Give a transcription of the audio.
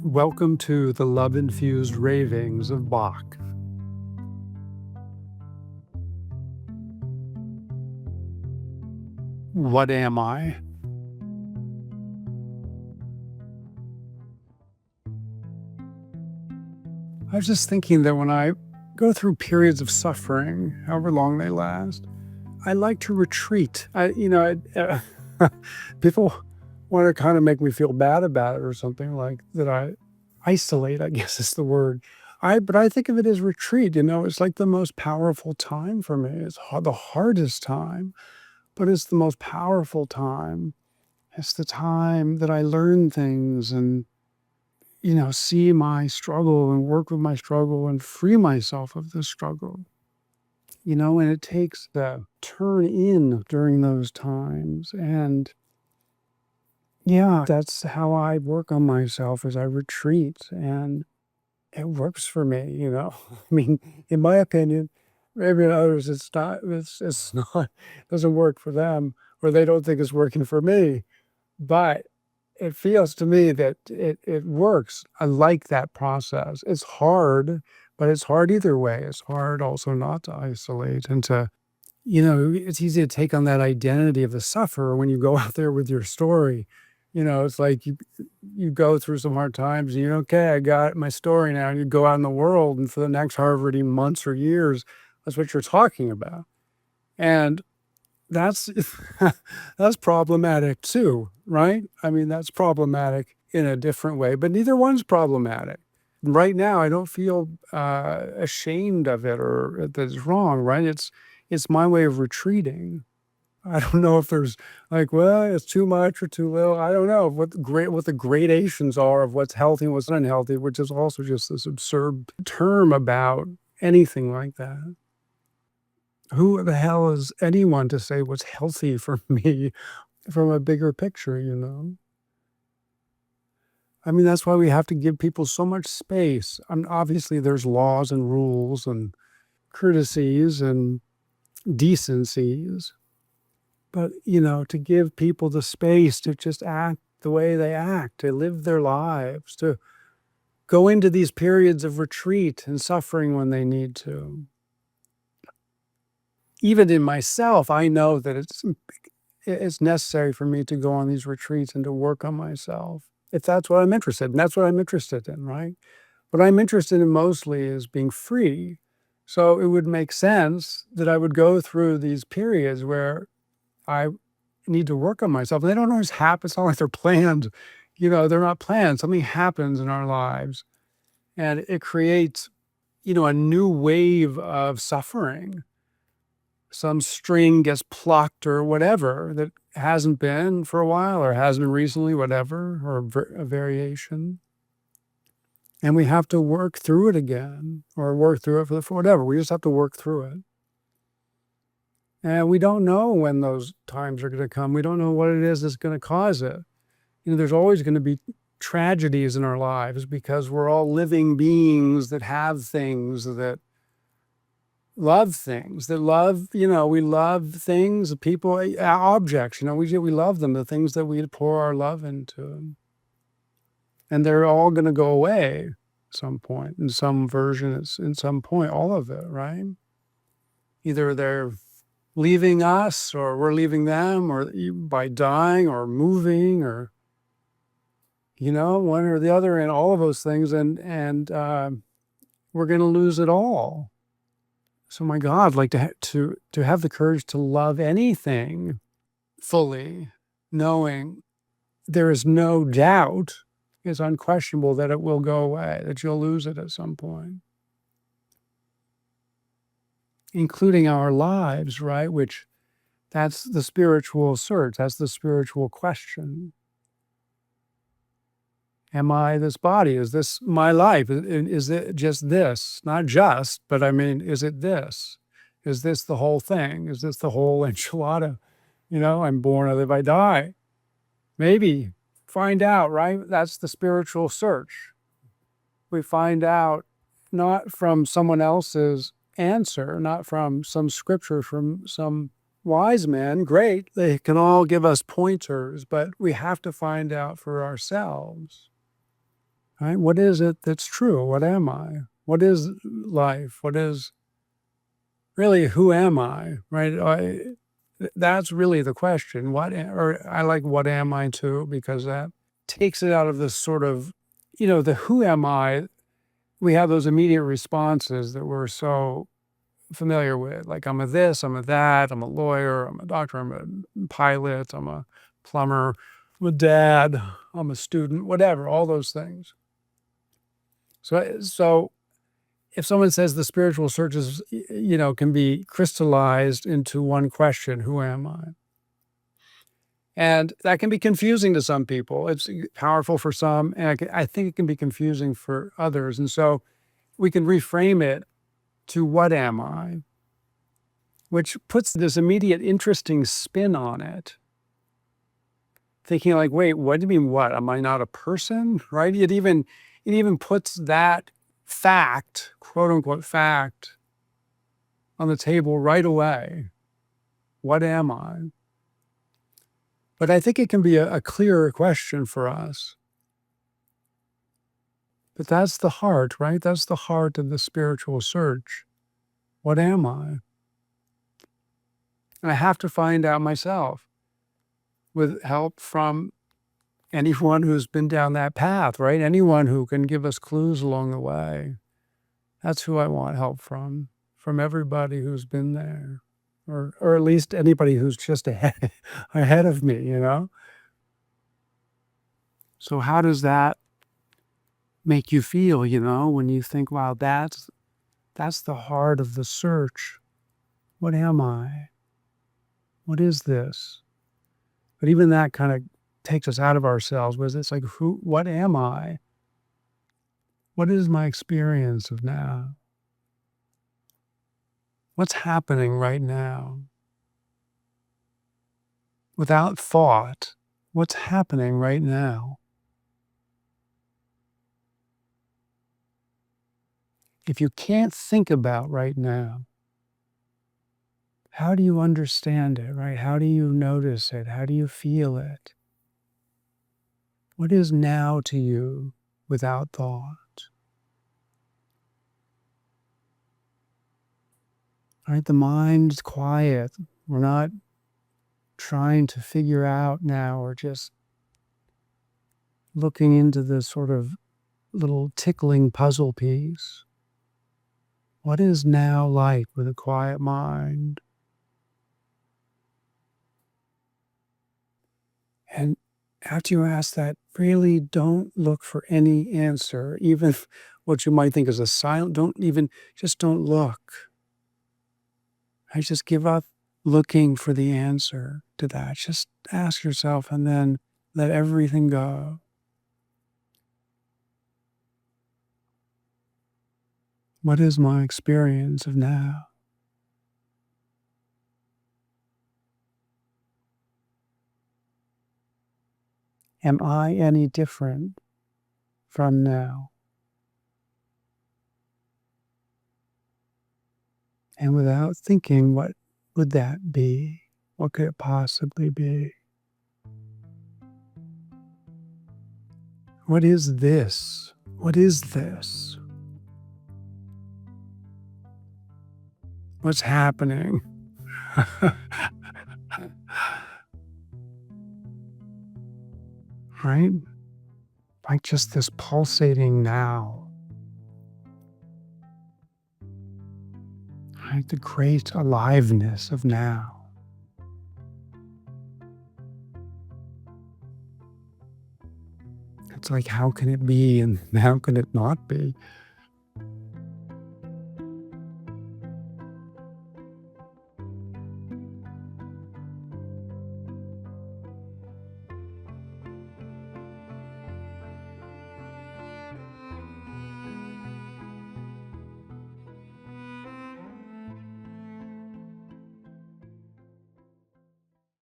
Welcome to the love-infused ravings of Bach. What am I? I was just thinking that when I go through periods of suffering, however long they last, I like to retreat. People want to kind of make me feel bad about it or something like that. I isolate, I guess is the word. But I think of it as retreat. It's like the most powerful time for me. It's the hardest time, but it's the most powerful time. It's the time that I learn things and, see my struggle and work with my struggle and free myself of the struggle. And it takes the turn in during those times. And yeah, that's how I work on myself as I retreat. And it works for me. I mean, in my opinion, maybe in others, it's not, doesn't work for them, or they don't think it's working for me. But it feels to me that it works. I like that process. It's hard, but it's hard either way. It's hard also not to isolate and it's easy to take on that identity of the sufferer when you go out there with your story. It's like you go through some hard times and okay, I got my story now. And you go out in the world and for the next however many months or years, that's what you're talking about. And that's that's problematic too, right? I mean, that's problematic in a different way, but neither one's problematic. Right now, I don't feel ashamed of it or that it's wrong, right? It's my way of retreating. I don't know if there's like, well, it's too much or too little. I don't know what the gradations are of what's healthy and what's unhealthy, which is also just this absurd term about anything like that. Who the hell is anyone to say what's healthy for me from a bigger picture? I mean, that's why we have to give people so much space. Obviously, there's laws and rules and courtesies and decencies, but, to give people the space to just act the way they act, to live their lives, to go into these periods of retreat and suffering when they need to. Even in myself, I know that it's necessary for me to go on these retreats and to work on myself, if that's what I'm interested in. That's what I'm interested in, right? What I'm interested in mostly is being free. So it would make sense that I would go through these periods where I need to work on myself. And they don't always happen. It's not like they're planned. They're not planned. Something happens in our lives and it creates, a new wave of suffering. Some string gets plucked or whatever that hasn't been for a while or has been recently, whatever, or a variation. And we have to work through it again or work through it for whatever. We just have to work through it. And we don't know when those times are going to come. We don't know what it is that's going to cause it. There's always going to be tragedies in our lives because we're all living beings that have things that love things, that love, we love things, people, objects, we love them, the things that we pour our love into. And they're all going to go away at some point, in some version, it's in some point, all of it, right? Either they're leaving us or we're leaving them or by dying or moving or, one or the other and all of those things. And we're going to lose it all. So my God, like to have the courage to love anything fully, knowing there is no doubt, it's unquestionable that it will go away, that you'll lose it at some point. Including our lives, right? Which that's the spiritual search, that's the spiritual question. Am I this body? Is this my life? Is it just this? Not just, but I mean, is it this? Is this the whole thing? Is this the whole enchilada? I'm born, I live, I die. Maybe. Find out, right? That's the spiritual search. We find out not from someone else's answer, not from some scripture, from some wise man. Great, they can all give us pointers, but we have to find out for ourselves. right? What is it that's true? What am I? What is life? What is really, who am I, right? That's really the question. Or I like what am I too, because that takes it out of this sort of, the who am I, we have those immediate responses that we're so familiar with. Like, I'm a this, I'm a that, I'm a lawyer, I'm a doctor, I'm a pilot, I'm a plumber, I'm a dad, I'm a student, whatever, all those things. So if someone says the spiritual search is, can be crystallized into one question, who am I? And that can be confusing to some people. It's powerful for some, and I think it can be confusing for others. And so we can reframe it to what am I, which puts this immediate interesting spin on it. Thinking like, wait, what do you mean what? Am I not a person? Right? It even puts that fact, quote unquote fact, on the table right away. What am I? But I think it can be a clearer question for us. But that's the heart, right? That's the heart of the spiritual search. What am I? And I have to find out myself with help from anyone who's been down that path, right? Anyone who can give us clues along the way. That's who I want help from everybody who's been there, or at least anybody who's just ahead of me. So how does that make you feel, when you think, wow, that's the heart of the search. What am I? What is this? But even that kind of takes us out of ourselves, was it's like, what am I? What is my experience of now? What's happening right now? Without thought, what's happening right now? If you can't think about right now, how do you understand it, right? How do you notice it? How do you feel it? What is now to you without thought? Right? The mind's quiet. We're not trying to figure out now. We're just looking into this sort of little tickling puzzle piece. What is now like with a quiet mind? And after you ask that, really don't look for any answer, even if what you might think is a silent, just don't look. I just give up looking for the answer to that. Just ask yourself and then let everything go. What is my experience of now? Am I any different from now? And without thinking, what would that be? What could it possibly be? What is this? What is this? What's happening? Right? Like just this pulsating now. Right? The great aliveness of now. It's like, how can it be and how can it not be?